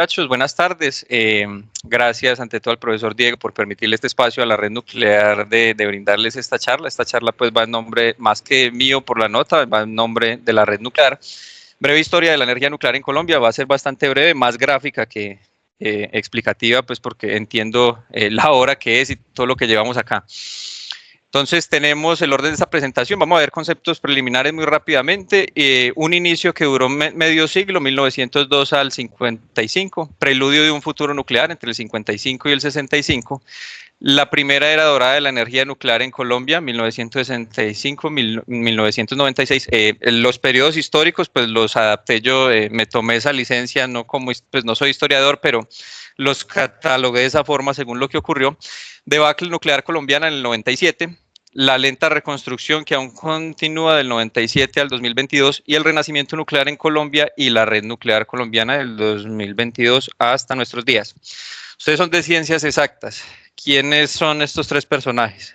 Muchachos, buenas tardes. Gracias ante todo al profesor Diego por permitirle este espacio a la red nuclear de brindarles esta charla. Esta charla pues va en nombre, más que mío por la nota, va en nombre de la red nuclear. Breve historia de la energía nuclear en Colombia, va a ser bastante breve, más gráfica que explicativa, pues porque entiendo la hora que es y todo lo que llevamos acá. Entonces tenemos el orden de esta presentación, vamos a ver conceptos preliminares muy rápidamente, un inicio que duró medio siglo, 1902 al 55, preludio de un futuro nuclear entre el 55 y el 65, la primera era dorada de la energía nuclear en Colombia, 1965-1996. Los periodos históricos, pues los adapté yo, me tomé esa licencia, no como, pues no soy historiador, pero los catalogué de esa forma según lo que ocurrió. Debacle nuclear colombiana en el 97, la lenta reconstrucción que aún continúa del 97 al 2022 y el renacimiento nuclear en Colombia y la red nuclear colombiana del 2022 hasta nuestros días. Ustedes son de ciencias exactas. ¿Quiénes son estos tres personajes?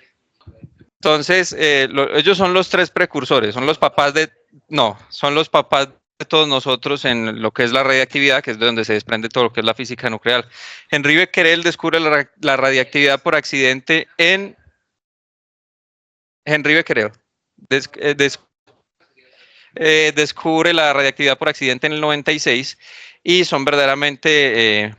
Entonces, ellos son los tres precursores, son los papás de todos nosotros en lo que es la radiactividad, que es de donde se desprende todo lo que es la física nuclear. Henri Becquerel descubre la radiactividad por accidente en... Henri Becquerel descubre la radiactividad por accidente en el 96 y son verdaderamente...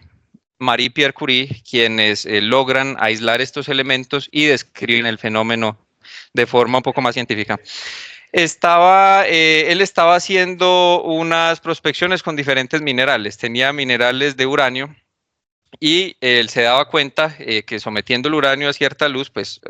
Marie Pierre Curie, quienes logran aislar estos elementos y describen el fenómeno de forma un poco más científica. Él estaba haciendo unas prospecciones con diferentes minerales, tenía minerales de uranio y él se daba cuenta que sometiendo el uranio a cierta luz, pues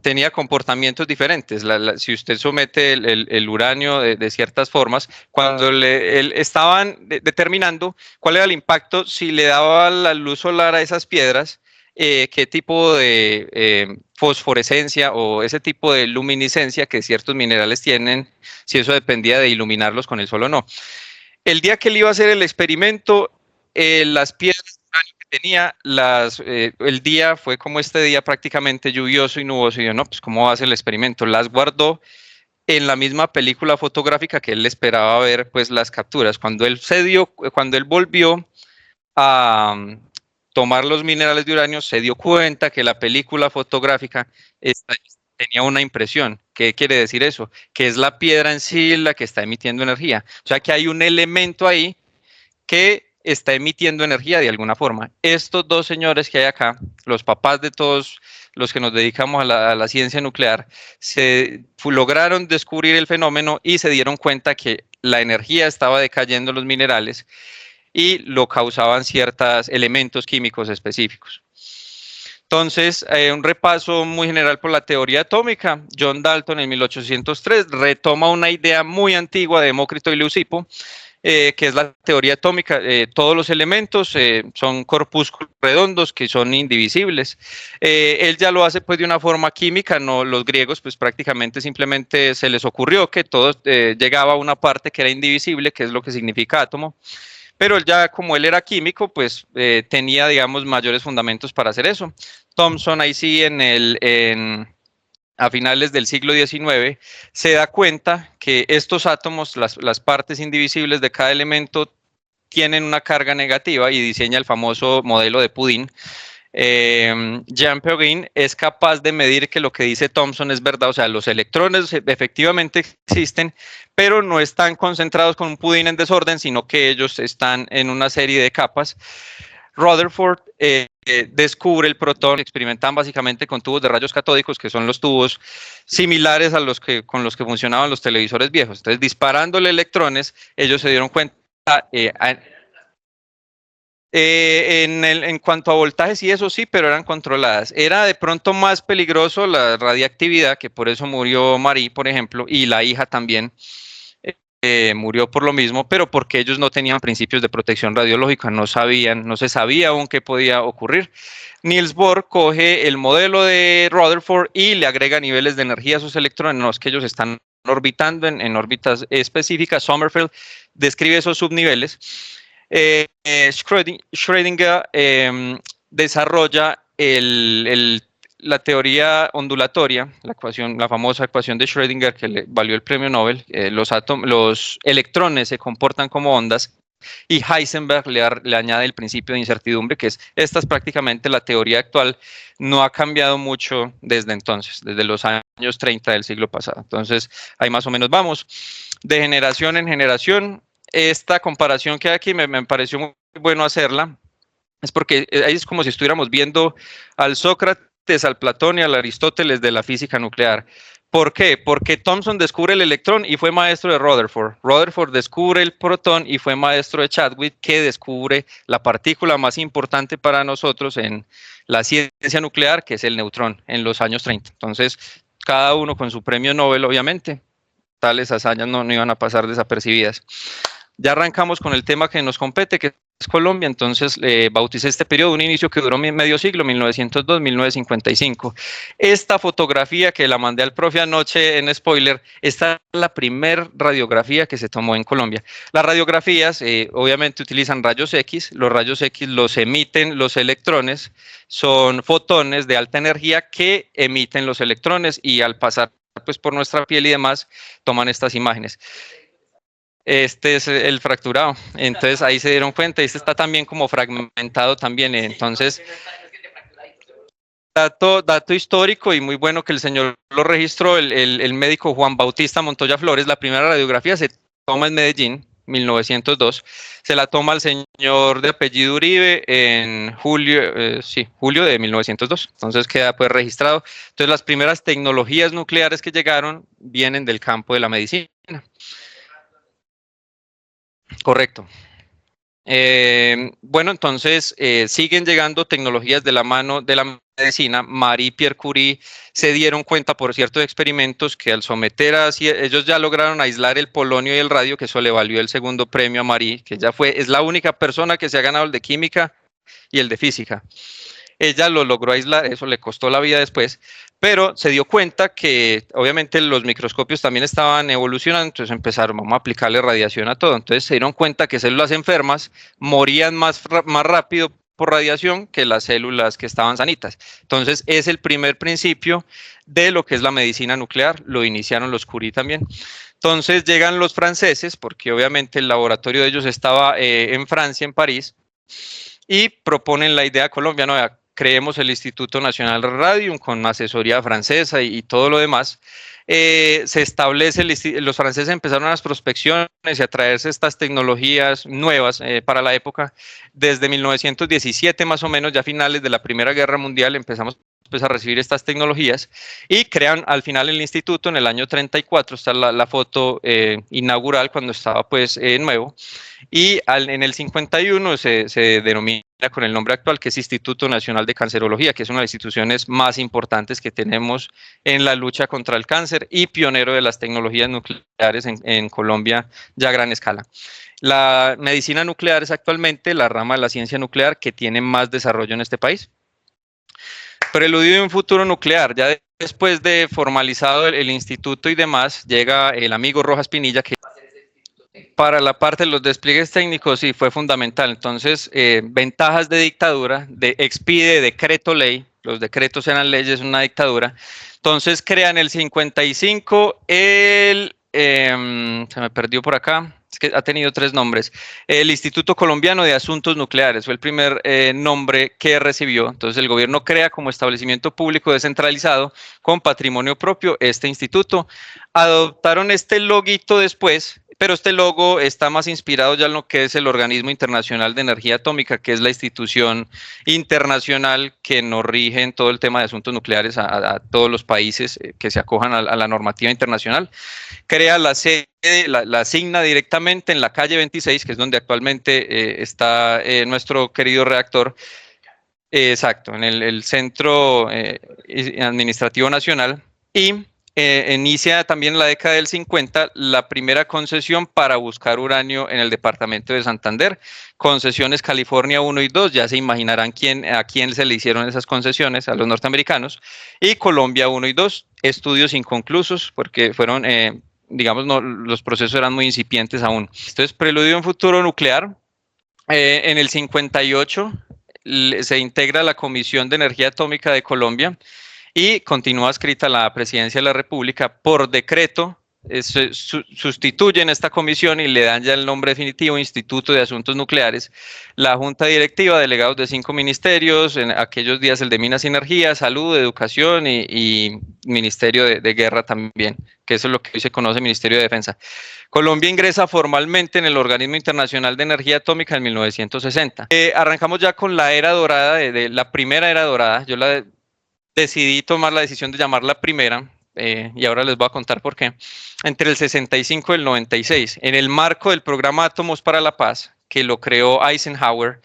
tenía comportamientos diferentes. Si usted somete el uranio de ciertas formas, cuando estaban determinando cuál era el impacto, si le daba la luz solar a esas piedras, qué tipo de fosforescencia o ese tipo de luminiscencia que ciertos minerales tienen, si eso dependía de iluminarlos con el sol o no. El día que él iba a hacer el experimento, las piedras que tenía, el día fue como este día prácticamente lluvioso y nuboso, y yo, no, pues ¿cómo va a hacer el experimento? Las guardó en la misma película fotográfica que él esperaba ver, pues las capturas. Cuando él volvió a tomar los minerales de uranio, se dio cuenta que la película fotográfica tenía una impresión. ¿Qué quiere decir eso? Que es la piedra en sí la que está emitiendo energía. O sea que hay un elemento ahí que está emitiendo energía de alguna forma. Estos dos señores que hay acá, los papás de todos los que nos dedicamos a la ciencia nuclear, lograron descubrir el fenómeno y se dieron cuenta que la energía estaba decayendo en los minerales y lo causaban ciertos elementos químicos específicos. Entonces, un repaso muy general por la teoría atómica. John Dalton en 1803 retoma una idea muy antigua de Demócrito y Leucipo, que es la teoría atómica. Todos los elementos son corpúsculos redondos que son indivisibles. Él ya lo hace pues de una forma química, no los griegos pues prácticamente simplemente se les ocurrió que todo llegaba a una parte que era indivisible, que es lo que significa átomo. Pero él ya, como él era químico, pues tenía, digamos, mayores fundamentos para hacer eso. Thomson, ahí sí, a finales del siglo XIX, se da cuenta que estos átomos, las partes indivisibles de cada elemento, tienen una carga negativa y diseña el famoso modelo de pudín. Jean Perrin es capaz de medir que lo que dice Thomson es verdad, o sea, los electrones efectivamente existen, pero no están concentrados con un pudín en desorden, sino que ellos están en una serie de capas. Rutherford descubre el protón, experimentan básicamente con tubos de rayos catódicos, que son los tubos similares a con los que funcionaban los televisores viejos. Entonces, disparándole electrones, ellos se dieron cuenta... en cuanto a voltajes y eso sí, pero eran controladas. Era de pronto más peligroso la radiactividad, que por eso murió Marie, por ejemplo, y la hija también murió por lo mismo, pero porque ellos no tenían principios de protección radiológica, no se sabía aún qué podía ocurrir. Niels Bohr coge el modelo de Rutherford y le agrega niveles de energía a sus electrones, que ellos están orbitando en órbitas específicas. Sommerfeld describe esos subniveles. Schrödinger desarrolla la teoría ondulatoria, la famosa ecuación de Schrödinger que le valió el premio Nobel. Los electrones se comportan como ondas y Heisenberg le añade el principio de incertidumbre, que esta es prácticamente la teoría actual, no ha cambiado mucho desde entonces, desde los años 30 del siglo pasado. Entonces, ahí más o menos vamos. De generación en generación, esta comparación que hay aquí me pareció muy bueno hacerla, es porque ahí es como si estuviéramos viendo al Sócrates, al Platón y al Aristóteles de la física nuclear. ¿Por qué? Porque Thomson descubre el electrón y fue maestro de Rutherford. Rutherford descubre el protón y fue maestro de Chadwick, que descubre la partícula más importante para nosotros en la ciencia nuclear, que es el neutrón, en los años 30. Entonces, cada uno con su premio Nobel, obviamente. Tales hazañas no iban a pasar desapercibidas. Ya arrancamos con el tema que nos compete, que es Colombia, entonces bauticé este periodo, un inicio que duró medio siglo, 1902-1955. Esta fotografía que la mandé al profe anoche en spoiler, esta es la primera radiografía que se tomó en Colombia. Las radiografías obviamente utilizan rayos X, los rayos X los emiten los electrones, son fotones de alta energía que emiten los electrones y al pasar pues, por nuestra piel y demás, toman estas imágenes. Este es el fracturado, entonces ahí se dieron cuenta, este está también como fragmentado también, entonces dato histórico y muy bueno que el señor lo registró, el médico Juan Bautista Montoya Flores, la primera radiografía se toma en Medellín, 1902, se la toma el señor de apellido Uribe en julio de 1902, entonces queda pues registrado. Entonces las primeras tecnologías nucleares que llegaron vienen del campo de la medicina. Correcto. Bueno, entonces siguen llegando tecnologías de la mano de la medicina. Marie y Pierre Curie se dieron cuenta por ciertos experimentos que al someter ellos ya lograron aislar el polonio y el radio, que eso le valió el segundo premio a Marie, que ya es la única persona que se ha ganado el de química y el de física. Ella lo logró aislar, eso le costó la vida después, pero se dio cuenta que obviamente los microscopios también estaban evolucionando, entonces empezaron, vamos a aplicarle radiación a todo. Entonces se dieron cuenta que células enfermas morían más rápido por radiación que las células que estaban sanitas. Entonces es el primer principio de lo que es la medicina nuclear, lo iniciaron los Curie también. Entonces llegan los franceses, porque obviamente el laboratorio de ellos estaba en Francia, en París, y proponen la idea a Colombia, no, creemos el Instituto Nacional Radium con asesoría francesa y todo lo demás. Se establece, los franceses empezaron las prospecciones y a traerse estas tecnologías nuevas para la época. Desde 1917 más o menos, ya finales de la Primera Guerra Mundial, empezamos pues, a recibir estas tecnologías y crean al final el instituto en el año 34, está la foto inaugural cuando estaba pues nuevo, y en el 51 se denomina con el nombre actual, que es Instituto Nacional de Cancerología, que es una de las instituciones más importantes que tenemos en la lucha contra el cáncer y pionero de las tecnologías nucleares en Colombia ya a gran escala. La medicina nuclear es actualmente la rama de la ciencia nuclear que tiene más desarrollo en este país. Preludio de un futuro nuclear, ya después de formalizado el instituto y demás, llega el amigo Rojas Pinilla, que para la parte de los despliegues técnicos sí fue fundamental. Entonces, ventajas de dictadura, de expide decreto ley, los decretos eran leyes, una dictadura. Entonces crean el 55, se me perdió por acá, es que ha tenido 3 nombres, el Instituto Colombiano de Asuntos Nucleares, fue el primer nombre que recibió. Entonces el gobierno crea como establecimiento público descentralizado con patrimonio propio este instituto. Adoptaron este loguito después, pero este logo está más inspirado ya en lo que es el Organismo Internacional de Energía Atómica, que es la institución internacional que nos rige en todo el tema de asuntos nucleares a todos los países que se acojan a la normativa internacional. Crea la sede, la asigna directamente en la calle 26, que es donde actualmente está nuestro querido reactor. Exacto, en el Centro Administrativo Nacional, y inicia también en la década del 50 la primera concesión para buscar uranio en el departamento de Santander, concesiones California 1 y 2, ya se imaginarán a quién se le hicieron esas concesiones, a los norteamericanos, y Colombia 1 y 2, estudios inconclusos porque fueron, digamos, los procesos eran muy incipientes aún. Entonces, preludio a un futuro nuclear, en el 58 se integra la Comisión de Energía Atómica de Colombia, y continúa adscrita a la Presidencia de la República por decreto sustituyen esta comisión y le dan ya el nombre definitivo Instituto de Asuntos Nucleares. La junta directiva, delegados de 5 ministerios, en aquellos días el de Minas y Energía, Salud, Educación y Ministerio de Guerra también, que eso es lo que hoy se conoce Ministerio de Defensa. Colombia ingresa formalmente en el Organismo Internacional de Energía Atómica en 1960. Arrancamos ya con la era dorada, de la primera era dorada. Yo decidí tomar la decisión de llamarla primera, y ahora les voy a contar por qué. Entre el 65 y el 96, en el marco del programa Átomos para la Paz, que lo creó Eisenhower,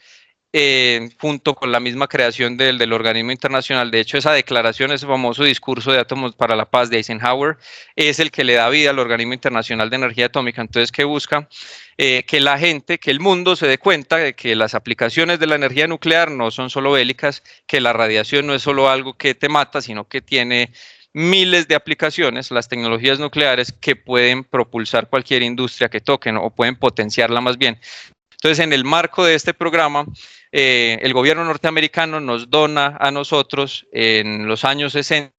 junto con la misma creación del organismo internacional. De hecho, esa declaración, ese famoso discurso de átomos para la paz de Eisenhower, es el que le da vida al organismo internacional de energía atómica. Entonces, ¿qué busca? Que la gente, que el mundo se dé cuenta de que las aplicaciones de la energía nuclear no son solo bélicas, que la radiación no es solo algo que te mata, sino que tiene miles de aplicaciones, las tecnologías nucleares, que pueden propulsar cualquier industria que toquen o pueden potenciarla más bien. Entonces, en el marco de este programa, el gobierno norteamericano nos dona a nosotros en los años 60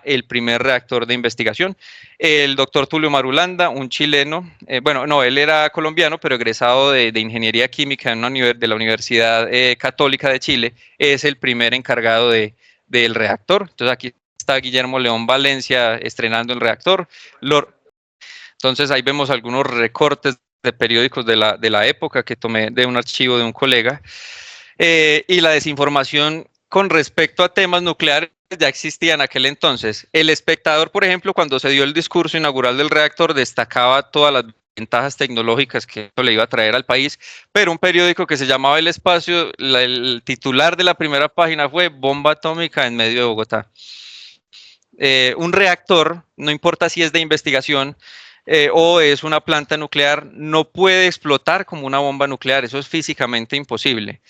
el primer reactor de investigación. El doctor Tulio Marulanda, un chileno, bueno, no, él era colombiano, pero egresado de Ingeniería Química de la Universidad Católica de Chile, es el primer encargado del reactor. Entonces, aquí está Guillermo León Valencia estrenando el reactor. Entonces, ahí vemos algunos recortes de periódicos de la época que tomé de un archivo de un colega, y la desinformación con respecto a temas nucleares ya existía en aquel entonces. El Espectador, por ejemplo, cuando se dio el discurso inaugural del reactor, destacaba todas las ventajas tecnológicas que le iba a traer al país, pero un periódico que se llamaba El Espacio, el titular de la primera página fue "Bomba atómica en medio de Bogotá". Un reactor, no importa si es de investigación, o es una planta nuclear, no puede explotar como una bomba nuclear, eso es físicamente imposible.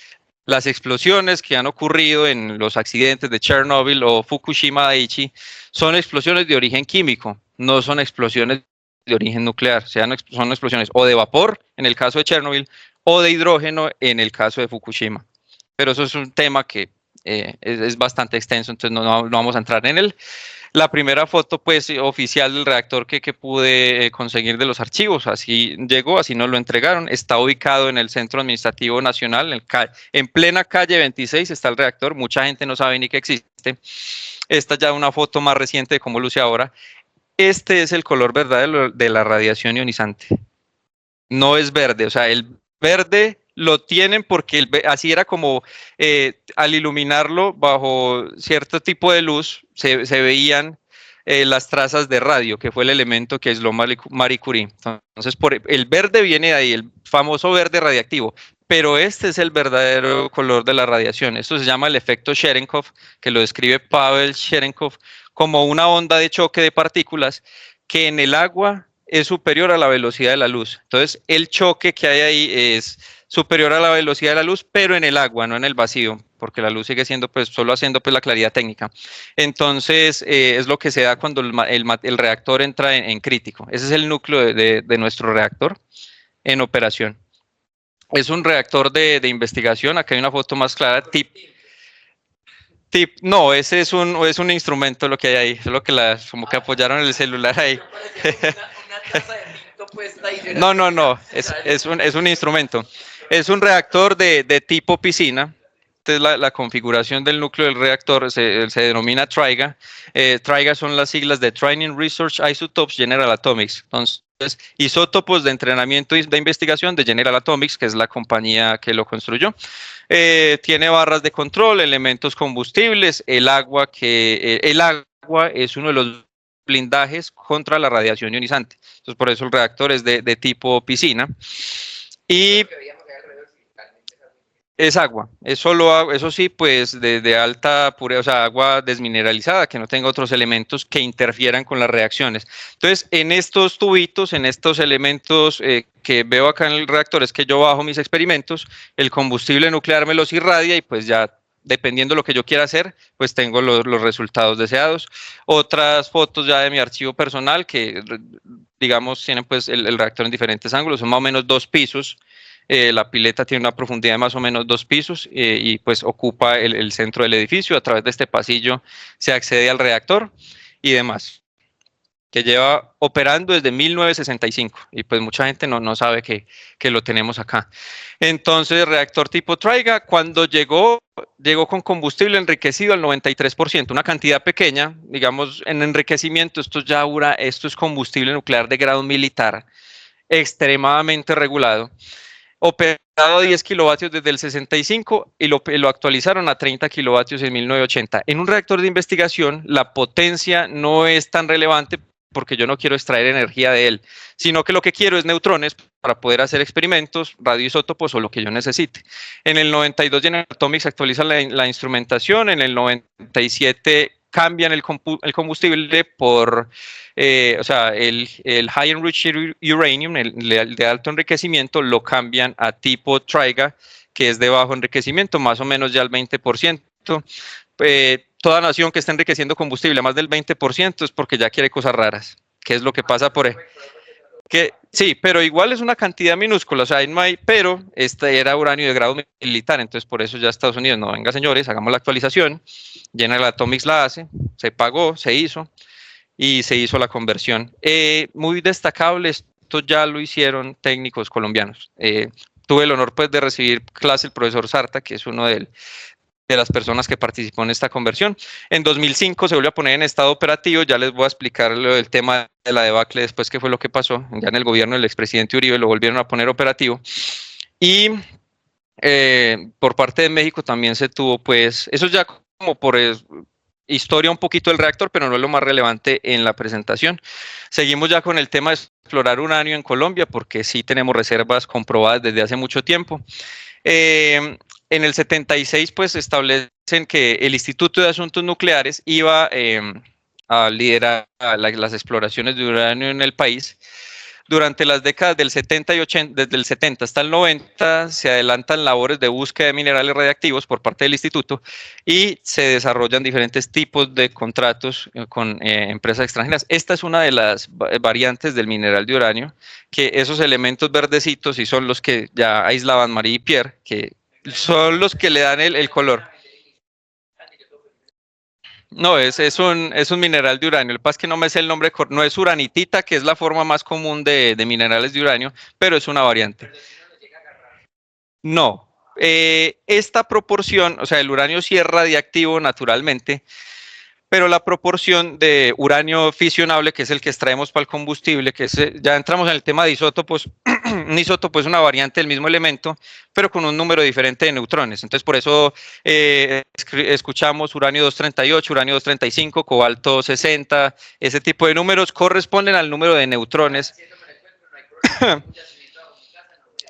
Las explosiones que han ocurrido en los accidentes de Chernobyl o Fukushima Daiichi son explosiones de origen químico, no son explosiones de origen nuclear, son explosiones o de vapor en el caso de Chernobyl o de hidrógeno en el caso de Fukushima. Pero eso es un tema que es bastante extenso, entonces no vamos a entrar en él. La primera foto pues oficial del reactor que pude conseguir de los archivos, así llegó, así nos lo entregaron, está ubicado en el Centro Administrativo Nacional, en plena calle 26 está el reactor, mucha gente no sabe ni que existe. Esta ya una foto más reciente de cómo luce ahora. Este es el color verdadero de la radiación ionizante. No es verde, o sea, el verde lo tienen porque así era como al iluminarlo bajo cierto tipo de luz se veían las trazas de radio, que fue el elemento que aisló Marie Curie. Entonces, el verde viene de ahí, el famoso verde radiactivo, pero este es el verdadero color de la radiación. Esto se llama el efecto Cherenkov, que lo describe Pavel Cherenkov como una onda de choque de partículas que en el agua es superior a la velocidad de la luz. Entonces, el choque que hay ahí es superior a la velocidad de la luz, pero en el agua, no en el vacío, porque la luz sigue siendo, pues, solo haciendo pues la claridad técnica. Entonces, es lo que se da cuando el reactor entra en crítico. Ese es el núcleo de nuestro reactor en operación. Es un reactor de investigación. Acá hay una foto más clara, no, ese es un instrumento lo que hay ahí, es lo que como que apoyaron el celular ahí. No, es un instrumento. Es un reactor de tipo piscina. Entonces la configuración del núcleo del reactor se denomina TRIGA. TRIGA son las siglas de Training Research Isotopes General Atomics. Entonces, isótopos de entrenamiento y de investigación de General Atomics, que es la compañía que lo construyó. Tiene barras de control, elementos combustibles, el agua es uno de los blindajes contra la radiación ionizante. Entonces, por eso el reactor es de tipo piscina. Y es agua, es solo agua, eso sí, pues de alta pureza, o sea, agua desmineralizada, que no tenga otros elementos que interfieran con las reacciones. Entonces, en estos tubitos, en estos elementos que veo acá en el reactor, es que yo bajo mis experimentos, el combustible nuclear me los irradia y pues ya, dependiendo de lo que yo quiera hacer, pues tengo los resultados deseados. Otras fotos ya de mi archivo personal que, digamos, tienen pues el reactor en diferentes ángulos, son más o menos 2 pisos. La pileta tiene una profundidad de más o menos 2 pisos y pues ocupa el centro del edificio. A través de este pasillo se accede al reactor y demás. que lleva operando desde 1965 y pues mucha gente no sabe que lo tenemos acá. Entonces, reactor tipo Traiga, cuando llegó con combustible enriquecido al 93%, una cantidad pequeña, digamos, en enriquecimiento, esto es combustible nuclear de grado militar, extremadamente regulado, operado a 10 kilovatios desde el 65 y lo actualizaron a 30 kilovatios en 1980. En un reactor de investigación, la potencia no es tan relevante porque yo no quiero extraer energía de él, sino que lo que quiero es neutrones para poder hacer experimentos, radioisótopos o lo que yo necesite. En el 92 General Atomics actualiza la instrumentación, en el 97 cambian el combustible por, o sea, el High Enriched Uranium, el de alto enriquecimiento, lo cambian a tipo Traiga, que es de bajo enriquecimiento, más o menos ya al 20%. Toda nación que está enriqueciendo combustible a más del 20% es porque ya quiere cosas raras, que es lo que pasa por que sí, pero igual es una cantidad minúscula, o sea, no hay, pero este era uranio de grado militar, entonces por eso ya Estados Unidos, no, venga señores, hagamos la actualización, General Atomics la hace, se pagó, se hizo y se hizo la conversión. Muy destacable, esto ya lo hicieron técnicos colombianos. Tuve el honor pues de recibir clase el profesor Sarta, que es uno de las personas que participó en esta conversión. En 2005 se volvió a poner en estado operativo, ya les voy a explicar el tema de la debacle después qué fue lo que pasó, ya en el gobierno del expresidente Uribe lo volvieron a poner operativo, y por parte de México también se tuvo pues, eso ya como por historia un poquito del reactor, pero no es lo más relevante en la presentación. Seguimos ya con el tema de explorar uranio en Colombia, porque sí tenemos reservas comprobadas desde hace mucho tiempo. En el 76, pues establecen que el Instituto de Asuntos Nucleares iba a liderar las exploraciones de uranio en el país. Durante las décadas del 70 y 80, desde el 70 hasta el 90, se adelantan labores de búsqueda de minerales radiactivos por parte del instituto y se desarrollan diferentes tipos de contratos con empresas extranjeras. Esta es una de las variantes del mineral de uranio, que esos elementos verdecitos y son los que ya aislaban Marie y Pierre, que son los que le dan el color. No, es un mineral de uranio. El pasa es que no me sé el nombre, no es uranitita, que es la forma más común de minerales de uranio, pero es una variante. No, esta proporción, o sea, el uranio sí es radiactivo naturalmente, pero la proporción de uranio fisionable, que es el que extraemos para el combustible, que es, ya entramos en el tema de isótopos, un isótopo es una variante del mismo elemento, pero con un número diferente de neutrones. Entonces, por eso escuchamos uranio 238, uranio 235, cobalto 60, ese tipo de números corresponden al número de neutrones.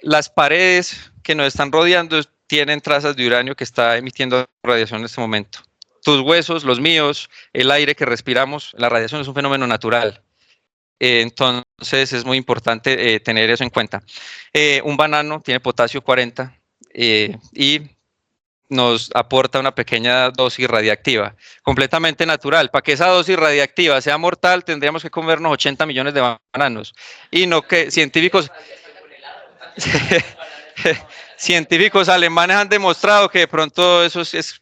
Las paredes que nos están rodeando tienen trazas de uranio que está emitiendo radiación en este momento. Tus huesos, los míos, el aire que respiramos, la radiación es un fenómeno natural. Entonces es muy importante tener eso en cuenta. Un banano tiene potasio 40 y nos aporta una pequeña dosis radiactiva, completamente natural. Para que esa dosis radiactiva sea mortal, tendríamos que comernos 80 millones de bananos. Y no que científicos... científicos alemanes han demostrado que de pronto eso es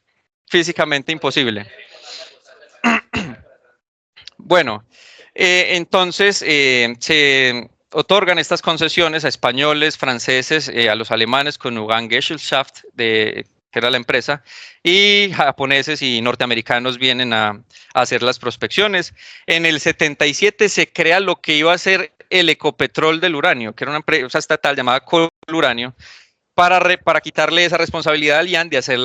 físicamente imposible. Bueno, entonces se otorgan estas concesiones a españoles, franceses, a los alemanes con Uran-Gesellschaft, que era la empresa, y japoneses y norteamericanos vienen a hacer las prospecciones. En el 77 se crea lo que iba a ser el Ecopetrol del uranio, que era una empresa estatal llamada Coluranio, para quitarle esa responsabilidad al IAN de hacer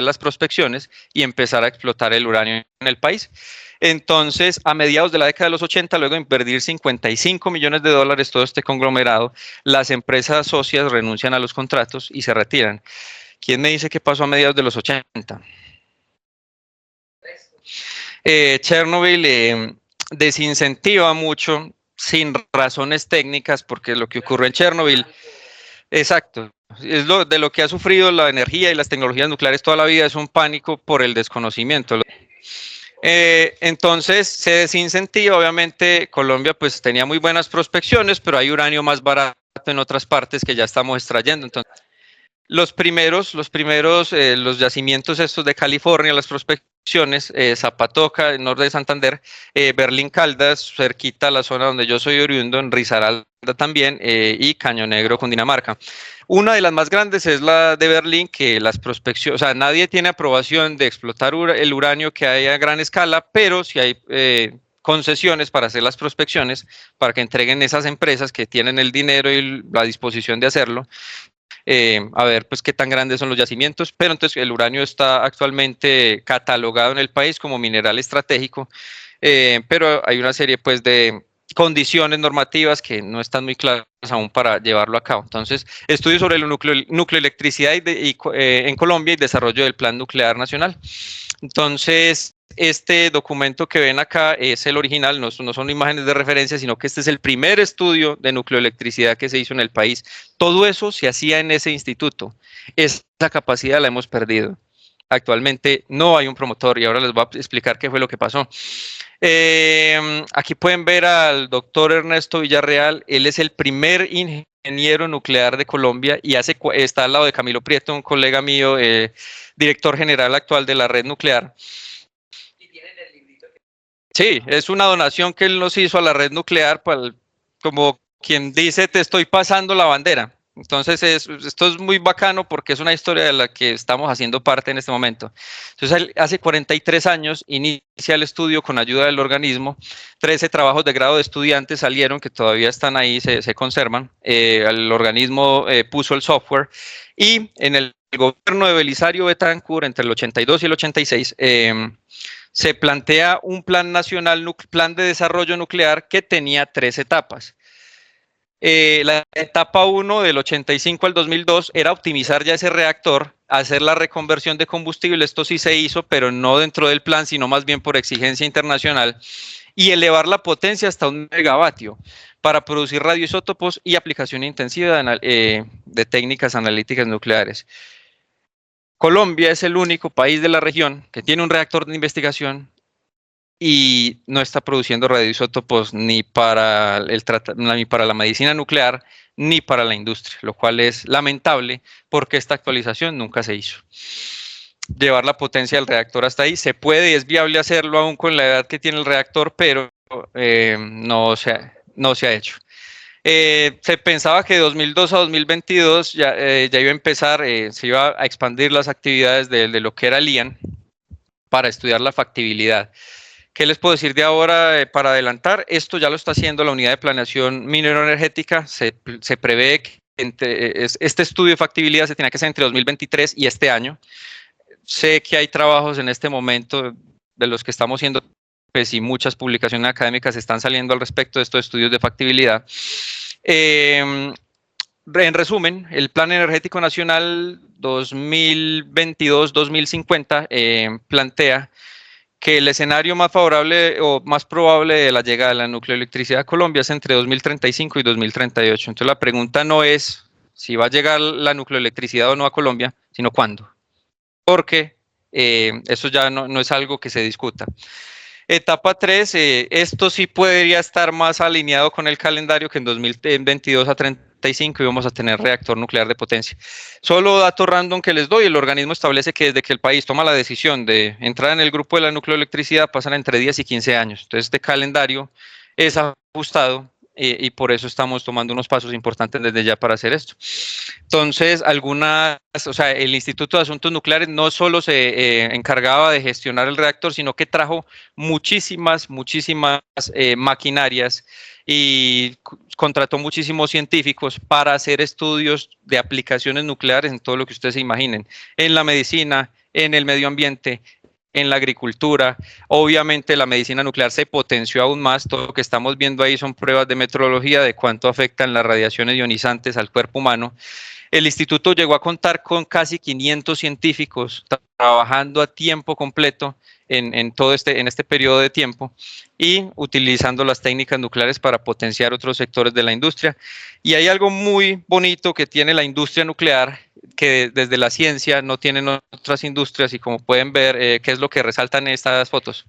las prospecciones y empezar a explotar el uranio en el país. Entonces, a mediados de la década de los 80, luego de invertir 55 millones de dólares todo este conglomerado, las empresas socias renuncian a los contratos y se retiran. ¿Quién me dice qué pasó a mediados de los 80? Chernobyl desincentiva mucho sin razones técnicas, porque lo que ocurre en Chernobyl, exacto, es de lo que ha sufrido la energía y las tecnologías nucleares toda la vida, es un pánico por el desconocimiento. Entonces se desincentiva, obviamente Colombia pues tenía muy buenas prospecciones, pero hay uranio más barato en otras partes que ya estamos extrayendo. Entonces, Los yacimientos estos de California, las prospecciones, Zapatoca, el norte de Santander, Berlín Caldas, cerquita a la zona donde yo soy oriundo, en Risaralda también, y Caño Negro, Cundinamarca. Una de las más grandes es la de Berlín, que las prospecciones, o sea, nadie tiene aprobación de explotar el uranio que hay a gran escala, pero si hay concesiones para hacer las prospecciones, para que entreguen esas empresas que tienen el dinero y la disposición de hacerlo, a ver pues qué tan grandes son los yacimientos, pero entonces el uranio está actualmente catalogado en el país como mineral estratégico, pero hay una serie pues de condiciones normativas que no están muy claras aún para llevarlo a cabo. Entonces, estudio sobre la nucleoelectricidad en Colombia y desarrollo del Plan Nuclear Nacional. Entonces, este documento que ven acá es el original, no son imágenes de referencia, sino que este es el primer estudio de nucleoelectricidad que se hizo en el país. Todo eso se hacía en ese instituto. Esa capacidad la hemos perdido. Actualmente no hay un promotor y ahora les voy a explicar qué fue lo que pasó. Aquí pueden ver al doctor Ernesto Villarreal. Él es el primer ingeniero nuclear de Colombia y está al lado de Camilo Prieto, un colega mío, director general actual de la red nuclear. Sí, es una donación que él nos hizo a la red nuclear, como quien dice, te estoy pasando la bandera. Entonces, esto es muy bacano porque es una historia de la que estamos haciendo parte en este momento. Entonces, hace 43 años inicia el estudio con ayuda del organismo. 13 trabajos de grado de estudiantes salieron, que todavía están ahí, se conservan. El organismo puso el software y en el gobierno de Belisario Betancur, entre el 82 y el 86, se plantea un plan nacional, plan de desarrollo nuclear que tenía 3 etapas. La etapa 1 del 85 al 2002 era optimizar ya ese reactor, hacer la reconversión de combustible, esto sí se hizo, pero no dentro del plan, sino más bien por exigencia internacional, y elevar la potencia hasta 1 megavatio para producir radioisótopos y aplicación intensiva de técnicas analíticas nucleares. Colombia es el único país de la región que tiene un reactor de investigación y no está produciendo radioisótopos ni para la medicina nuclear ni para la industria, lo cual es lamentable porque esta actualización nunca se hizo. Llevar la potencia del reactor hasta ahí se puede y es viable hacerlo aún con la edad que tiene el reactor, pero no se ha hecho. Se pensaba que de 2002 a 2022 ya iba a empezar, se iba a expandir las actividades de lo que era el IAN para estudiar la factibilidad. ¿Qué les puedo decir de ahora para adelantar? Esto ya lo está haciendo la Unidad de Planeación Minero-Energética. Se prevé que este estudio de factibilidad se tiene que hacer entre 2023 y este año. Sé que hay trabajos en este momento de los que estamos siendo, pues, y muchas publicaciones académicas están saliendo al respecto de estos estudios de factibilidad. En resumen, el Plan Energético Nacional 2022-2050 plantea que el escenario más favorable o más probable de la llegada de la nucleoelectricidad a Colombia es entre 2035 y 2038. Entonces la pregunta no es si va a llegar la nucleoelectricidad o no a Colombia, sino cuándo. Porque eso ya no es algo que se discuta. Etapa 3, esto sí podría estar más alineado con el calendario que en 2022 a 35 íbamos a tener reactor nuclear de potencia. Solo dato random que les doy, el organismo establece que desde que el país toma la decisión de entrar en el grupo de la nucleoelectricidad pasan entre 10 y 15 años. Entonces este calendario es ajustado y por eso estamos tomando unos pasos importantes desde ya para hacer esto. Entonces, el Instituto de Asuntos Nucleares no solo se encargaba de gestionar el reactor, sino que trajo muchísimas maquinarias y contrató muchísimos científicos para hacer estudios de aplicaciones nucleares en todo lo que ustedes se imaginen, en la medicina, en el medio ambiente, en la agricultura. Obviamente la medicina nuclear se potenció aún más. Todo lo que estamos viendo ahí son pruebas de metrología de cuánto afectan las radiaciones ionizantes al cuerpo humano. El instituto llegó a contar con casi 500 científicos trabajando a tiempo completo en este periodo de tiempo y utilizando las técnicas nucleares para potenciar otros sectores de la industria. Y hay algo muy bonito que tiene la industria nuclear que desde la ciencia no tienen otras industrias, y como pueden ver, ¿qué es lo que resaltan estas fotos?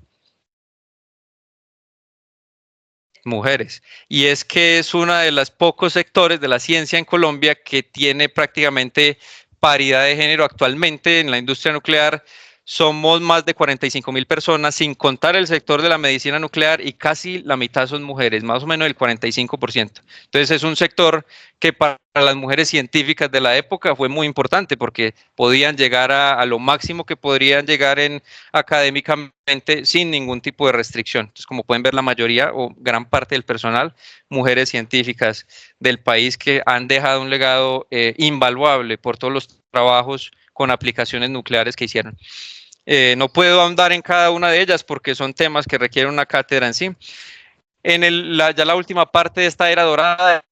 Mujeres. Y es que es uno de los pocos sectores de la ciencia en Colombia que tiene prácticamente paridad de género. Actualmente en la industria nuclear somos más de 45.000 personas, sin contar el sector de la medicina nuclear, y casi la mitad son mujeres, más o menos el 45%. Entonces es un sector que para las mujeres científicas de la época fue muy importante porque podían llegar a lo máximo que podrían llegar académicamente sin ningún tipo de restricción. Entonces, como pueden ver, la mayoría o gran parte del personal, mujeres científicas del país que han dejado un legado invaluable por todos los trabajos con aplicaciones nucleares que hicieron. No puedo ahondar en cada una de ellas porque son temas que requieren una cátedra en sí. Ya la última parte de esta era dorada,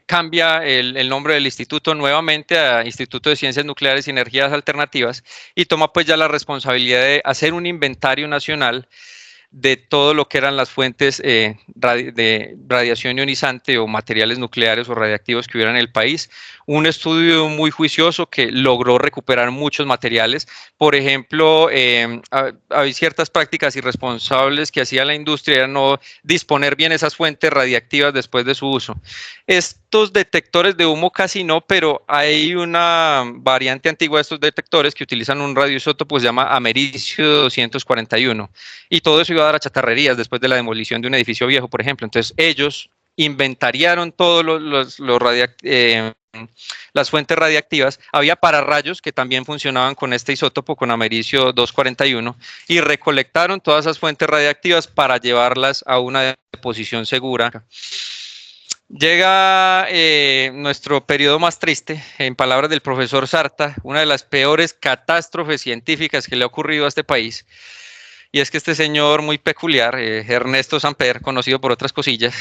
cambia el nombre del instituto nuevamente a Instituto de Ciencias Nucleares y Energías Alternativas, y toma pues ya la responsabilidad de hacer un inventario nacional de todo lo que eran las fuentes de radiación ionizante o materiales nucleares o radiactivos que hubiera en el país. Un estudio muy juicioso que logró recuperar muchos materiales. Por ejemplo, hay ciertas prácticas irresponsables que hacía la industria, era no disponer bien esas fuentes radiactivas después de su uso. Estos detectores de humo casi no, pero hay una variante antigua de estos detectores que utilizan un radioisótopo que se llama americio 241, y todo eso iba a dar a chatarrerías después de la demolición de un edificio viejo, por ejemplo. Entonces ellos inventariaron todos las fuentes radiactivas. Había pararrayos que también funcionaban con este isótopo, con americio 241, y recolectaron todas esas fuentes radiactivas para llevarlas a una deposición segura. Llega nuestro periodo más triste, en palabras del profesor Sarta, una de las peores catástrofes científicas que le ha ocurrido a este país. Y es que este señor muy peculiar, Ernesto Samper, conocido por otras cosillas,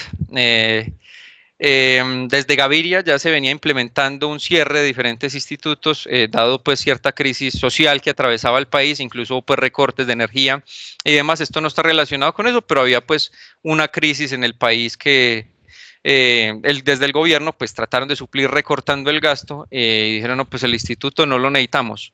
desde Gaviria ya se venía implementando un cierre de diferentes institutos, dado pues cierta crisis social que atravesaba el país, incluso pues recortes de energía y demás. Esto no está relacionado con eso, pero había pues una crisis en el país que desde el gobierno pues trataron de suplir recortando el gasto, y dijeron, no, pues el instituto no lo necesitamos.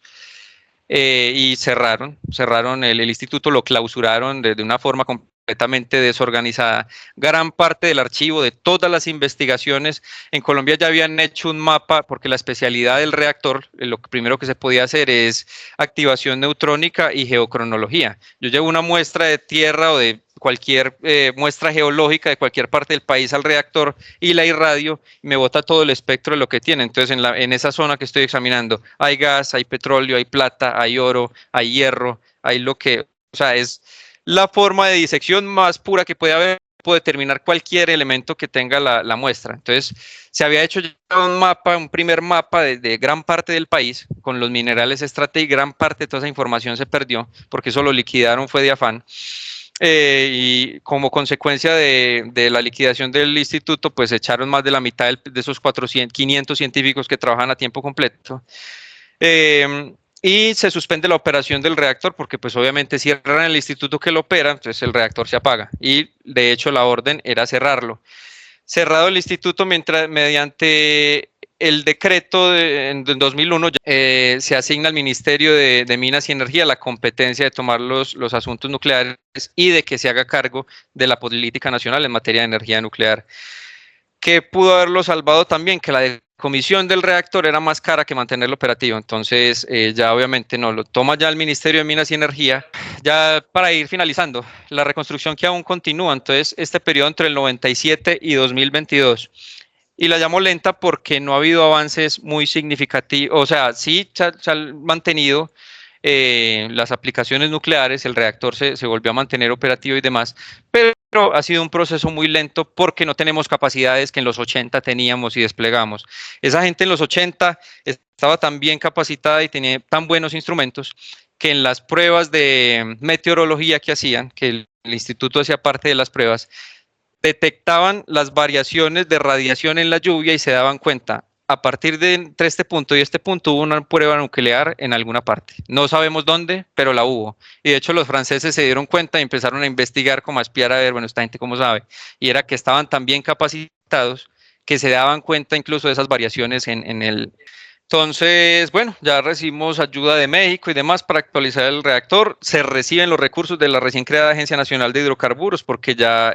Y cerraron el instituto, lo clausuraron de una forma completamente desorganizada. Gran parte del archivo de todas las investigaciones en Colombia ya habían hecho un mapa, porque la especialidad del reactor, lo primero que se podía hacer es activación neutrónica y geocronología. Yo llevo una muestra de tierra o de cualquier muestra geológica de cualquier parte del país al reactor y la irradio, y me bota todo el espectro de lo que tiene. Entonces en esa zona que estoy examinando hay gas, hay petróleo, hay plata, hay oro, hay hierro, hay lo que, o sea, es la forma de disección más pura que puede haber, puede determinar cualquier elemento que tenga la muestra. Entonces se había hecho ya un primer mapa de gran parte del país con los minerales estratégicos, y gran parte de toda esa información se perdió porque eso lo liquidaron, fue de afán. Y como consecuencia de la liquidación del instituto, pues echaron más de la mitad de esos 500 científicos que trabajan a tiempo completo. Y se suspende la operación del reactor porque pues obviamente cierran el instituto que lo opera, entonces el reactor se apaga, y de hecho la orden era cerrarlo. Cerrado el instituto, mediante el decreto en 2001, se asigna al Ministerio de Minas y Energía la competencia de tomar los asuntos nucleares y de que se haga cargo de la política nacional en materia de energía nuclear. ¿Qué pudo haberlo salvado también? Que la decomisión del reactor era más cara que mantenerlo operativo. Entonces ya obviamente no, lo toma ya el Ministerio de Minas y Energía. Ya para ir finalizando, la reconstrucción que aún continúa, entonces este periodo entre el 97 y 2022, y la llamo lenta porque no ha habido avances muy significativos. O sea, sí se han mantenido las aplicaciones nucleares, el reactor se volvió a mantener operativo y demás, pero ha sido un proceso muy lento porque no tenemos capacidades que en los 80 teníamos y desplegamos. Esa gente en los 80 estaba tan bien capacitada y tenía tan buenos instrumentos que en las pruebas de meteorología que hacían, que el instituto hacía parte de las pruebas, detectaban las variaciones de radiación en la lluvia y se daban cuenta, a partir de entre este punto y este punto hubo una prueba nuclear en alguna parte. No sabemos dónde, pero la hubo. Y de hecho los franceses se dieron cuenta y empezaron a investigar, como a espiar, a ver, bueno, esta gente cómo sabe. Y era que estaban tan bien capacitados que se daban cuenta incluso de esas variaciones en Entonces, bueno, ya recibimos ayuda de México y demás para actualizar el reactor. Se reciben los recursos de la recién creada Agencia Nacional de Hidrocarburos porque ya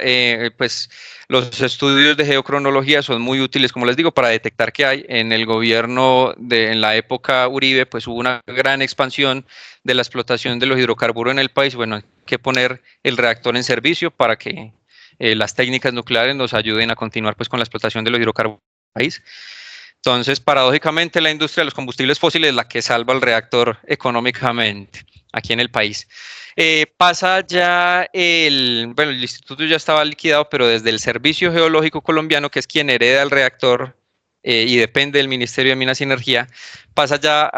pues los estudios de geocronología son muy útiles, como les digo, para detectar qué hay. En el gobierno en la época Uribe, pues hubo una gran expansión de la explotación de los hidrocarburos en el país. Bueno, hay que poner el reactor en servicio para que las técnicas nucleares nos ayuden a continuar pues con la explotación de los hidrocarburos en el país. Entonces, paradójicamente, la industria de los combustibles fósiles es la que salva el reactor económicamente aquí en el país. Pasa ya bueno, el instituto ya estaba liquidado, pero desde el Servicio Geológico Colombiano, que es quien hereda el reactor y depende del Ministerio de Minas y Energía, pasa ya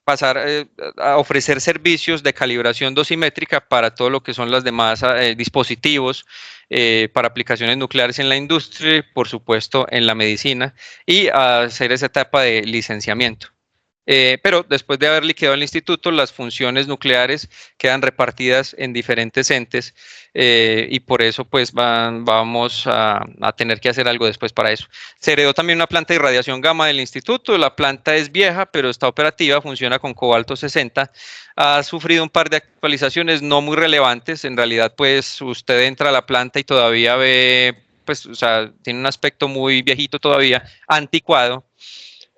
pasar a ofrecer servicios de calibración dosimétrica para todo lo que son los demás dispositivos para aplicaciones nucleares en la industria, por supuesto en la medicina, y a hacer esa etapa de licenciamiento. Pero después de haber liquidado el instituto, las funciones nucleares quedan repartidas en diferentes entes y por eso pues vamos a tener que hacer algo después para eso. Se heredó también una planta de irradiación gamma del instituto. La planta es vieja, pero está operativa, funciona con cobalto 60. Ha sufrido un par de actualizaciones no muy relevantes. En realidad, pues usted entra a la planta y todavía ve, pues, o sea, tiene un aspecto muy viejito todavía, anticuado.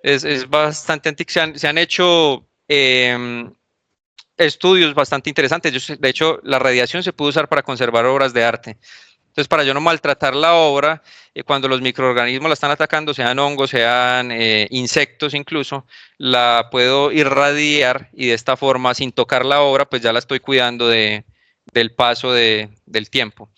Es bastante anticuado. Se han hecho estudios bastante interesantes. De hecho, la radiación se puede usar para conservar obras de arte. Entonces, para yo no maltratar la obra, cuando los microorganismos la están atacando, sean hongos, sean insectos incluso, la puedo irradiar y de esta forma, sin tocar la obra, pues ya la estoy cuidando del paso del tiempo.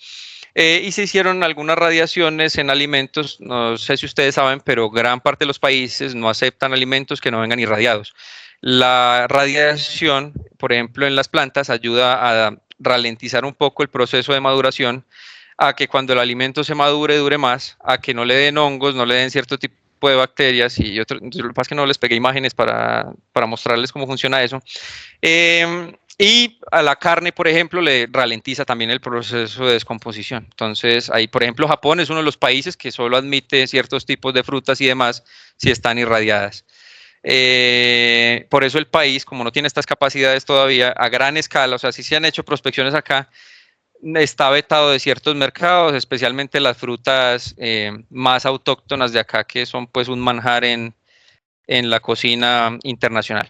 Y se hicieron algunas radiaciones en alimentos, no sé si ustedes saben, pero gran parte de los países no aceptan alimentos que no vengan irradiados. La radiación, por ejemplo, en las plantas ayuda a ralentizar un poco el proceso de maduración, a que cuando el alimento se madure dure más, a que no le den hongos, no le den cierto tipo de bacterias y otro. Lo que pasa es que no les pegué imágenes para mostrarles cómo funciona eso. Y a la carne, por ejemplo, le ralentiza también el proceso de descomposición. Entonces, ahí, por ejemplo, Japón es uno de los países que solo admite ciertos tipos de frutas y demás si están irradiadas. Por eso el país, como no tiene estas capacidades todavía a gran escala, o sea, sí se han hecho prospecciones acá, está vetado de ciertos mercados, especialmente las frutas más autóctonas de acá, que son pues un manjar en la cocina internacional.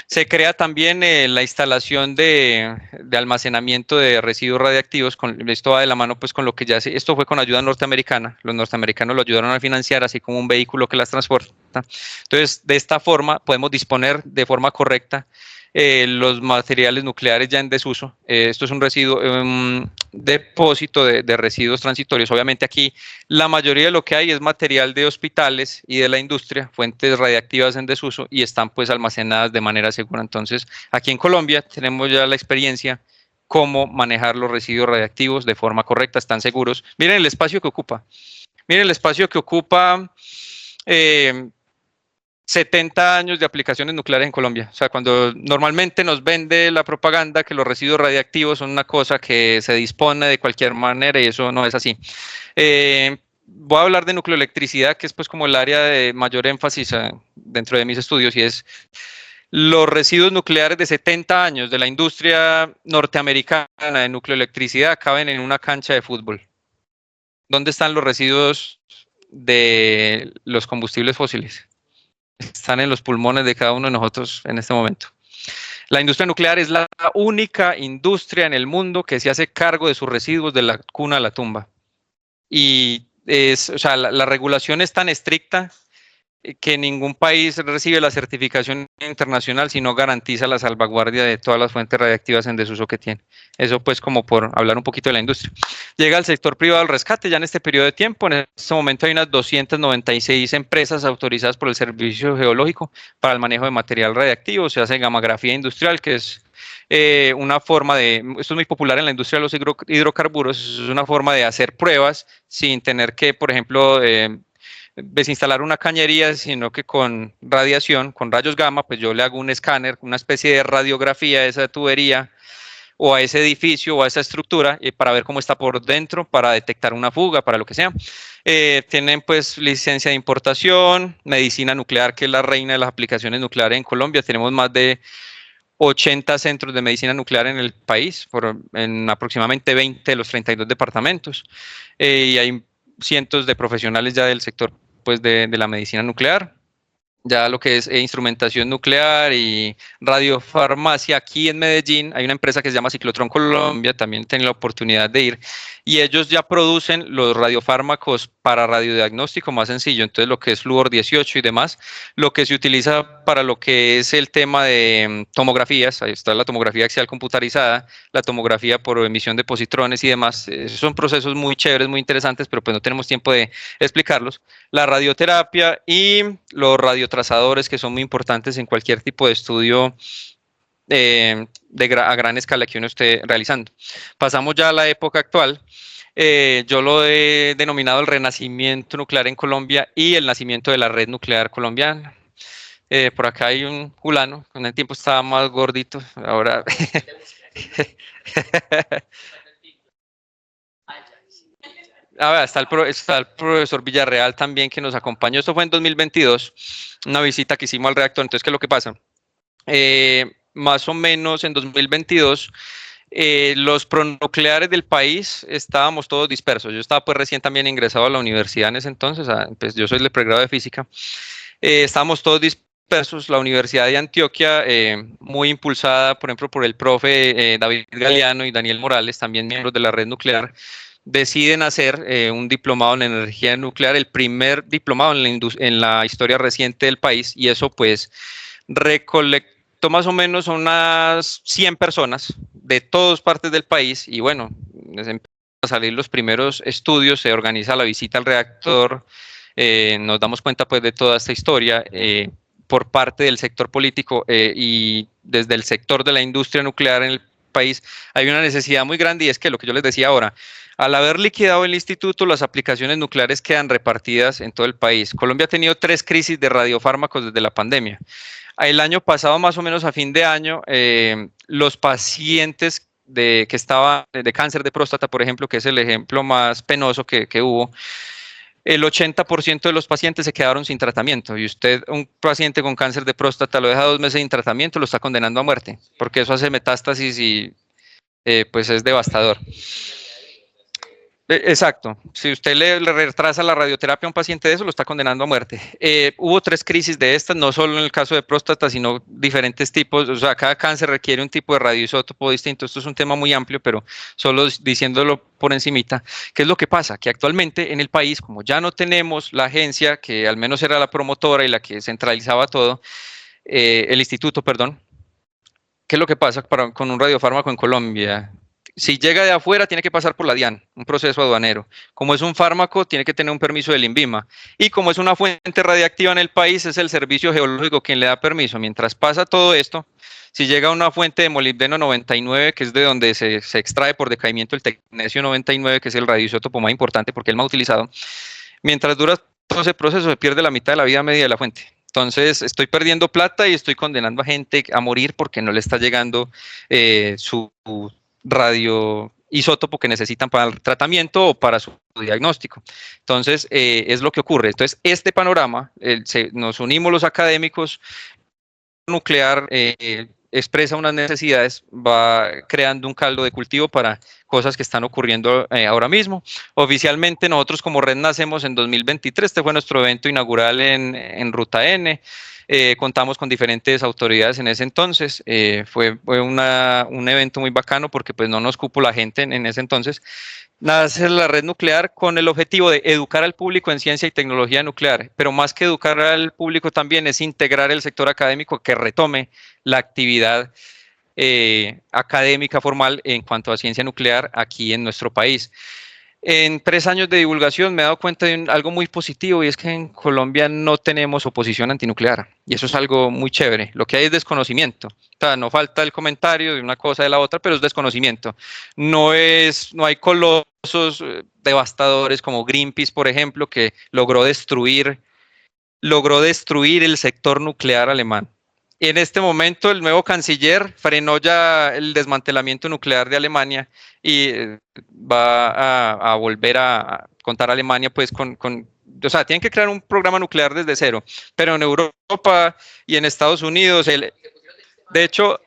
Se crea también la instalación de almacenamiento de residuos radiactivos. Esto va de la mano pues con lo que ya se, esto fue con ayuda norteamericana. Los norteamericanos lo ayudaron a financiar, así como un vehículo que las transporta. Entonces, de esta forma podemos disponer de forma correcta los materiales nucleares ya en desuso. Esto es un residuo, depósito de residuos transitorios. Obviamente aquí la mayoría de lo que hay es material de hospitales y de la industria, fuentes radiactivas en desuso y están pues almacenadas de manera segura. Entonces aquí en Colombia tenemos ya la experiencia cómo manejar los residuos radiactivos de forma correcta, están seguros. Miren el espacio que ocupa. Miren el espacio que ocupa 70 años de aplicaciones nucleares en Colombia. O sea, cuando normalmente nos vende la propaganda que los residuos radiactivos son una cosa que se dispone de cualquier manera y eso no es así. Voy a hablar de nucleoelectricidad, que es pues como el área de mayor énfasis dentro de mis estudios y es los residuos nucleares de 70 años de la industria norteamericana de nucleoelectricidad caben en una cancha de fútbol. ¿Dónde están los residuos de los combustibles fósiles? Están en los pulmones de cada uno de nosotros en este momento. La industria nuclear es la única industria en el mundo que se hace cargo de sus residuos de la cuna a la tumba. Y o sea, la regulación es tan estricta que ningún país recibe la certificación internacional si no garantiza la salvaguardia de todas las fuentes radiactivas en desuso que tiene. Eso pues como por hablar un poquito de la industria. Llega al sector privado al rescate ya en este periodo de tiempo. En este momento hay unas 296 empresas autorizadas por el Servicio Geológico para el manejo de material radiactivo. Se hace gammagrafía industrial, que es una forma de, esto es muy popular en la industria de los hidrocarburos, es una forma de hacer pruebas sin tener que, por ejemplo, desinstalar una cañería, sino que con radiación, con rayos gamma, pues yo le hago un escáner, una especie de radiografía de esa tubería, o a ese edificio o a esa estructura para ver cómo está por dentro, para detectar una fuga, para lo que sea. Tienen pues licencia de importación, medicina nuclear, que es la reina de las aplicaciones nucleares en Colombia. Tenemos más de 80 centros de medicina nuclear en el país, en aproximadamente 20 de los 32 departamentos, y hay cientos de profesionales ya del sector pues, de la medicina nuclear. Ya lo que es instrumentación nuclear y radiofarmacia aquí en Medellín, hay una empresa que se llama Ciclotron Colombia, también tengo la oportunidad de ir, y ellos ya producen los radiofármacos para radiodiagnóstico más sencillo, entonces lo que es flúor 18 y demás, lo que se utiliza para lo que es el tema de tomografías, ahí está la tomografía axial computarizada, la tomografía por emisión de positrones y demás, son procesos muy chéveres, muy interesantes, pero pues no tenemos tiempo de explicarlos. La radioterapia y los radiotrazadores, que son muy importantes en cualquier tipo de estudio a gran escala que uno esté realizando. Pasamos ya a la época actual. Yo lo he denominado el renacimiento nuclear en Colombia y el nacimiento de la red nuclear colombiana. Por acá hay un fulano, con el tiempo estaba más gordito, ahora... Está el profesor Villarreal también que nos acompañó. Esto fue en 2022, una visita que hicimos al reactor. Entonces, ¿qué es lo que pasa? Más o menos en 2022, los pronucleares del país estábamos todos dispersos. Yo estaba pues recién también ingresado a la universidad en ese entonces, pues yo soy de pregrado de física. Estábamos todos dispersos. La Universidad de Antioquia, muy impulsada, por ejemplo, por el profe David Galeano y Daniel Morales, también miembros de la red nuclear, deciden hacer un diplomado en energía nuclear, el primer diplomado en la historia reciente del país, y eso pues recolectó más o menos unas 100 personas de todas partes del país, y bueno, empiezan a salir los primeros estudios, se organiza la visita al reactor, nos damos cuenta pues de toda esta historia por parte del sector político y desde el sector de la industria nuclear en el país hay una necesidad muy grande, y es que lo que yo les decía ahora, al haber liquidado el instituto, las aplicaciones nucleares quedan repartidas en todo el país. Colombia ha tenido 3 crisis de radiofármacos desde la pandemia. El año pasado, más o menos a fin de año, los pacientes que estaban de cáncer de próstata, por ejemplo, que es el ejemplo más penoso que hubo, el 80% de los pacientes se quedaron sin tratamiento, y usted, un paciente con cáncer de próstata, lo deja 2 meses sin tratamiento, lo está condenando a muerte, porque eso hace metástasis y pues es devastador. Exacto. Si usted le retrasa la radioterapia a un paciente de eso, lo está condenando a muerte. Hubo 3 crisis de estas, no solo en el caso de próstata, sino diferentes tipos. O sea, cada cáncer requiere un tipo de radioisótopo distinto. Esto es un tema muy amplio, pero solo diciéndolo por encimita. ¿Qué es lo que pasa? Que actualmente en el país, como ya no tenemos la agencia, que al menos era la promotora y la que centralizaba todo, el instituto, perdón, ¿qué es lo que pasa con un radiofármaco en Colombia? Si llega de afuera, tiene que pasar por la DIAN, un proceso aduanero. Como es un fármaco, tiene que tener un permiso del INVIMA. Y como es una fuente radiactiva en el país, es el Servicio Geológico quien le da permiso. Mientras pasa todo esto, si llega una fuente de molibdeno 99, que es de donde se extrae por decaimiento el tecnesio 99, que es el radioisótopo más importante porque es el más utilizado, mientras dura todo ese proceso, se pierde la mitad de la vida media de la fuente. Entonces, estoy perdiendo plata y estoy condenando a gente a morir porque no le está llegando su radioisótopo que necesitan para el tratamiento o para su diagnóstico. Entonces, es lo que ocurre. Entonces, este panorama, nos unimos los académicos, nuclear expresa unas necesidades, va creando un caldo de cultivo para cosas que están ocurriendo ahora mismo. Oficialmente nosotros como red nacemos en 2023, este fue nuestro evento inaugural en Ruta N, contamos con diferentes autoridades en ese entonces, fue un evento muy bacano porque pues no nos cupo la gente en ese entonces. Nace la red nuclear con el objetivo de educar al público en ciencia y tecnología nuclear, pero más que educar al público también es integrar el sector académico que retome la actividad académica formal en cuanto a ciencia nuclear aquí en nuestro país. En 3 años de divulgación me he dado cuenta de algo muy positivo, y es que en Colombia no tenemos oposición antinuclear, y eso es algo muy chévere. Lo que hay es desconocimiento. O sea, no falta el comentario de una cosa de la otra, pero es desconocimiento. No hay colosos devastadores como Greenpeace, por ejemplo, que logró destruir el sector nuclear alemán. En este momento, el nuevo canciller frenó ya el desmantelamiento nuclear de Alemania y va a volver a contar a Alemania pues o sea, tienen que crear un programa nuclear desde cero, pero en Europa y en Estados Unidos, de hecho,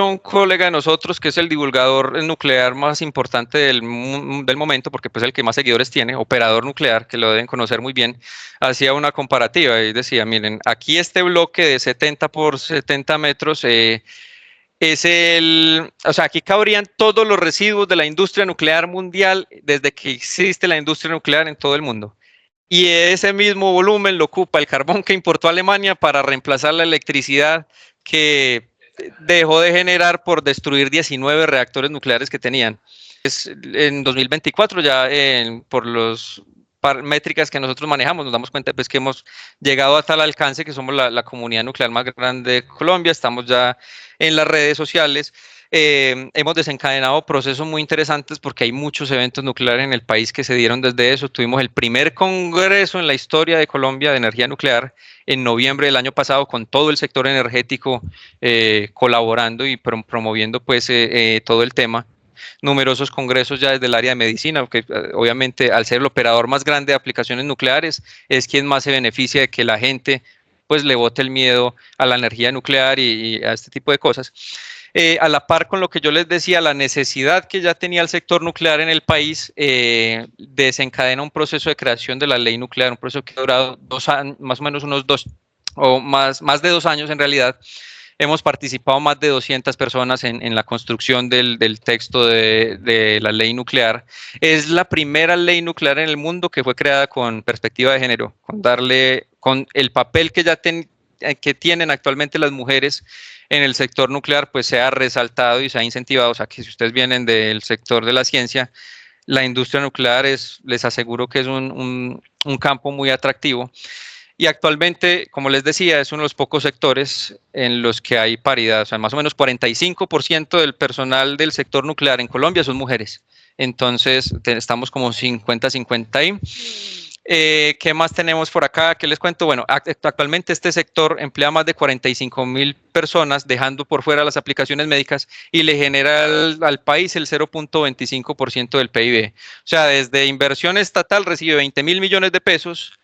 un colega de nosotros, que es el divulgador nuclear más importante del momento, porque pues el que más seguidores tiene, Operador Nuclear, que lo deben conocer muy bien, hacía una comparativa y decía, miren, aquí este bloque de 70 por 70 metros o sea, aquí cabrían todos los residuos de la industria nuclear mundial desde que existe la industria nuclear en todo el mundo. Y ese mismo volumen lo ocupa el carbón que importó Alemania para reemplazar la electricidad que dejó de generar por destruir 19 reactores nucleares que tenían. En 2024 ya por los métricas que nosotros manejamos nos damos cuenta pues, que hemos llegado a tal alcance que somos la comunidad nuclear más grande de Colombia, estamos ya en las redes sociales. Hemos desencadenado procesos muy interesantes porque hay muchos eventos nucleares en el país que se dieron desde eso. Tuvimos el primer congreso en la historia de Colombia de energía nuclear en noviembre del año pasado con todo el sector energético colaborando y promoviendo pues todo el tema. Numerosos congresos ya desde el área de medicina, porque obviamente al ser el operador más grande de aplicaciones nucleares es quien más se beneficia de que la gente pues le bote el miedo a la energía nuclear y a este tipo de cosas. A la par con lo que yo les decía, la necesidad que ya tenía el sector nuclear en el país desencadena un proceso de creación de la ley nuclear, un proceso que ha durado 2 años, más o menos unos 2 o más de 2 años en realidad. Hemos participado más de 200 personas en la construcción del texto de la ley nuclear. Es la primera ley nuclear en el mundo que fue creada con perspectiva de género, con el papel que que tienen actualmente las mujeres en el sector nuclear, pues se ha resaltado y se ha incentivado. O sea, que si ustedes vienen del sector de la ciencia, la industria nuclear les aseguro que es un campo muy atractivo. Y actualmente, como les decía, es uno de los pocos sectores en los que hay paridad. O sea, más o menos 45% del personal del sector nuclear en Colombia son mujeres. Entonces, estamos como 50-50 ahí. ¿Qué más tenemos por acá? ¿Qué les cuento? Bueno, actualmente este sector emplea más de 45.000 personas, dejando por fuera las aplicaciones médicas y le genera al país el 0.25% del PIB. O sea, desde inversión estatal recibe 20.000 millones de pesos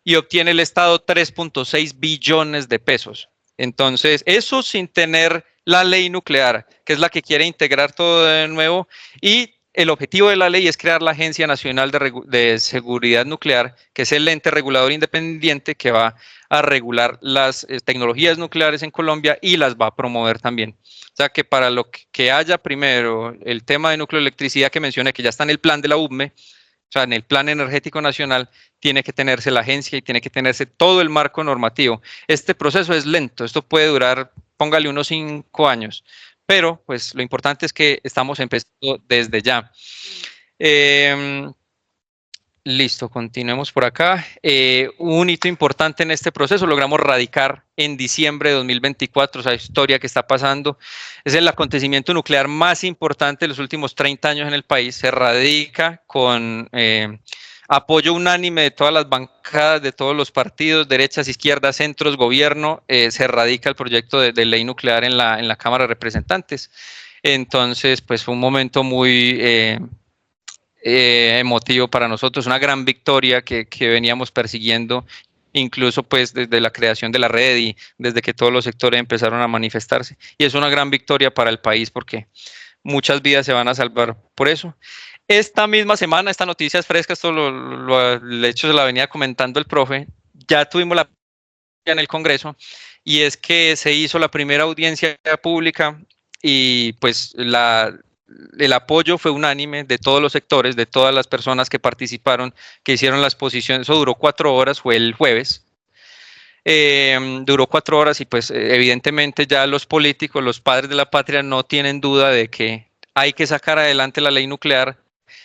y obtiene el Estado 3.6 billones de pesos. Entonces, eso sin tener la ley nuclear, que es la que quiere integrar todo de nuevo, y el objetivo de la ley es crear la Agencia Nacional de Seguridad Nuclear, que es el ente regulador independiente que va a regular las tecnologías nucleares en Colombia y las va a promover también. O sea que para lo que haya primero el tema de nucleoelectricidad que mencioné, que ya está en el plan de la UBME, o sea, en el Plan Energético Nacional tiene que tenerse la agencia y tiene que tenerse todo el marco normativo. Este proceso es lento, esto puede durar, póngale unos 5 años, pero pues lo importante es que estamos empezando desde ya. Listo, continuemos por acá. Un hito importante en este proceso, logramos radicar en diciembre de 2024, esa historia que está pasando, es el acontecimiento nuclear más importante de los últimos 30 años en el país, se radica con apoyo unánime de todas las bancadas, de todos los partidos, derechas, izquierdas, centros, gobierno, se radica el proyecto de ley nuclear en la Cámara de Representantes. Entonces, pues fue un momento muy emotivo para nosotros, una gran victoria que veníamos persiguiendo, incluso pues desde la creación de la red y desde que todos los sectores empezaron a manifestarse. Y es una gran victoria para el país porque muchas vidas se van a salvar por eso. Esta misma semana, esta noticia es fresca, esto de hecho se la venía comentando el profe, ya tuvimos la en el Congreso y es que se hizo la primera audiencia pública y pues el apoyo fue unánime de todos los sectores, de todas las personas que participaron, que hicieron las posiciones. Eso duró 4 horas, fue el jueves. Duró 4 horas y pues evidentemente ya los políticos, los padres de la patria no tienen duda de que hay que sacar adelante la ley nuclear,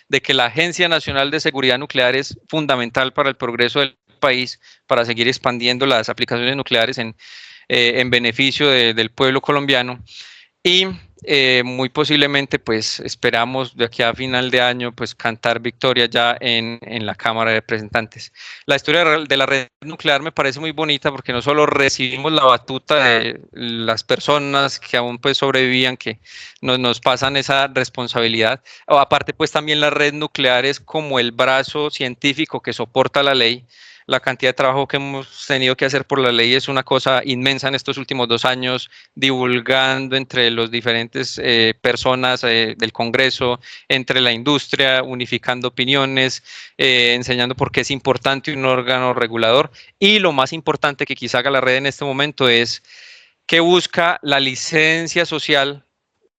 de que la Agencia Nacional de Seguridad Nuclear es fundamental para el progreso del país, para seguir expandiendo las aplicaciones nucleares en beneficio del pueblo colombiano. Y muy posiblemente, pues esperamos de aquí a final de año, pues cantar victoria ya en la Cámara de Representantes. La historia de la red nuclear me parece muy bonita porque no solo recibimos la batuta de las personas que aún pues sobrevivían, que nos pasan esa responsabilidad, o aparte pues también la red nuclear es como el brazo científico que soporta la ley. La cantidad de trabajo que hemos tenido que hacer por la ley es una cosa inmensa en estos últimos 2 años, divulgando entre los diferentes personas del Congreso, entre la industria, unificando opiniones, enseñando por qué es importante un órgano regulador. Y lo más importante que quizá haga la red en este momento es que busca la licencia social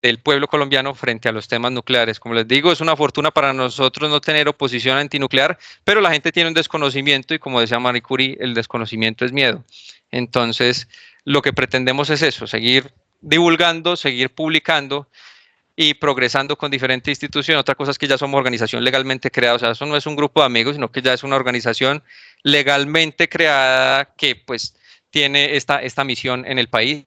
del pueblo colombiano frente a los temas nucleares. Como les digo, es una fortuna para nosotros no tener oposición antinuclear, pero la gente tiene un desconocimiento y como decía Marie Curie, el desconocimiento es miedo. Entonces, lo que pretendemos es eso, seguir divulgando, seguir publicando y progresando con diferentes instituciones. Otra cosa es que ya somos organización legalmente creada, o sea, eso no es un grupo de amigos, sino que ya es una organización legalmente creada que pues tiene esta misión en el país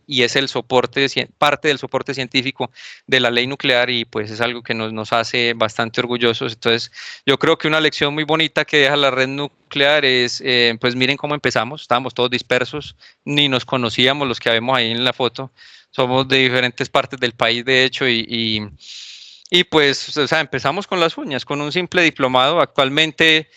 y es el soporte, parte del soporte científico de la ley nuclear y pues es algo que nos hace bastante orgullosos. Entonces, yo creo que una lección muy bonita que deja la red nuclear es, pues miren cómo empezamos, estábamos todos dispersos, ni nos conocíamos los que vemos ahí en la foto, somos de diferentes partes del país, de hecho, y pues, o sea, empezamos con las uñas, con un simple diplomado. Actualmente,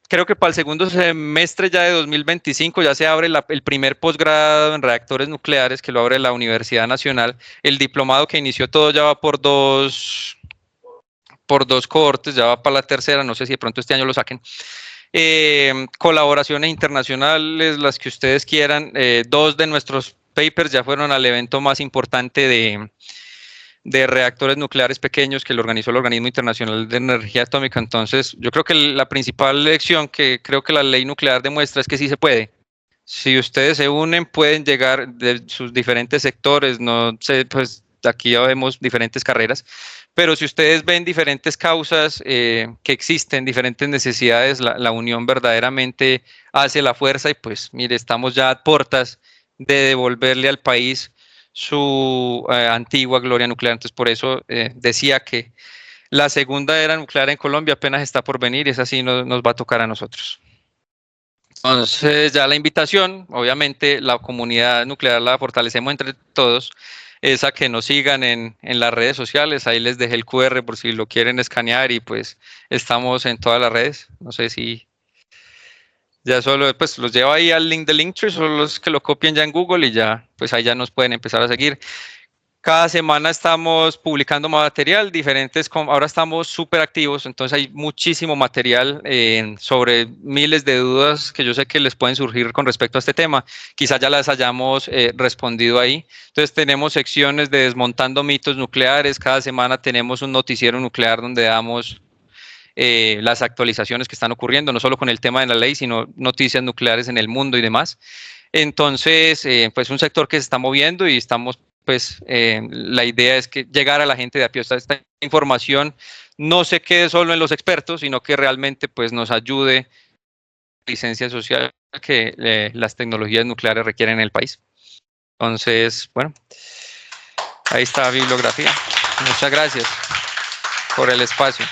creo que para el segundo semestre ya de 2025 ya se abre el primer posgrado en reactores nucleares que lo abre la Universidad Nacional. El diplomado que inició todo ya va por dos cohortes, ya va para la tercera, no sé si de pronto este año lo saquen. Colaboraciones internacionales, las que ustedes quieran. 2 de nuestros papers ya fueron al evento más importante de reactores nucleares pequeños que lo organizó el Organismo Internacional de Energía Atómica. Entonces, yo creo que la principal lección que creo que la ley nuclear demuestra es que sí se puede. Si ustedes se unen, pueden llegar de sus diferentes sectores, no sé, pues aquí ya vemos diferentes carreras, pero si ustedes ven diferentes causas que existen, diferentes necesidades, la unión verdaderamente hace la fuerza y pues mire, estamos ya a puertas de devolverle al país su antigua gloria nuclear. Entonces, por eso decía que la segunda era nuclear en Colombia apenas está por venir y esa sí nos va a tocar a nosotros. Entonces, ya la invitación, obviamente la comunidad nuclear la fortalecemos entre todos, es a que nos sigan en las redes sociales, ahí les dejé el QR por si lo quieren escanear y pues estamos en todas las redes, no sé si ya solo pues los lleva ahí al link de Linktree, solo los que lo copien ya en Google y ya pues ahí ya nos pueden empezar a seguir. Cada semana estamos publicando material, diferentes, ahora estamos súper activos, entonces hay muchísimo material sobre miles de dudas que yo sé que les pueden surgir con respecto a este tema. Quizás ya las hayamos respondido ahí. Entonces tenemos secciones de desmontando mitos nucleares, cada semana tenemos un noticiero nuclear donde damos las actualizaciones que están ocurriendo, no solo con el tema de la ley, sino noticias nucleares en el mundo y demás. Entonces, pues un sector que se está moviendo y estamos pues la idea es que llegar a la gente de a pie, esta información no se quede solo en los expertos, sino que realmente pues nos ayude a la licencia social que las tecnologías nucleares requieren en el país. Entonces, bueno, ahí está la bibliografía. Muchas gracias por el espacio.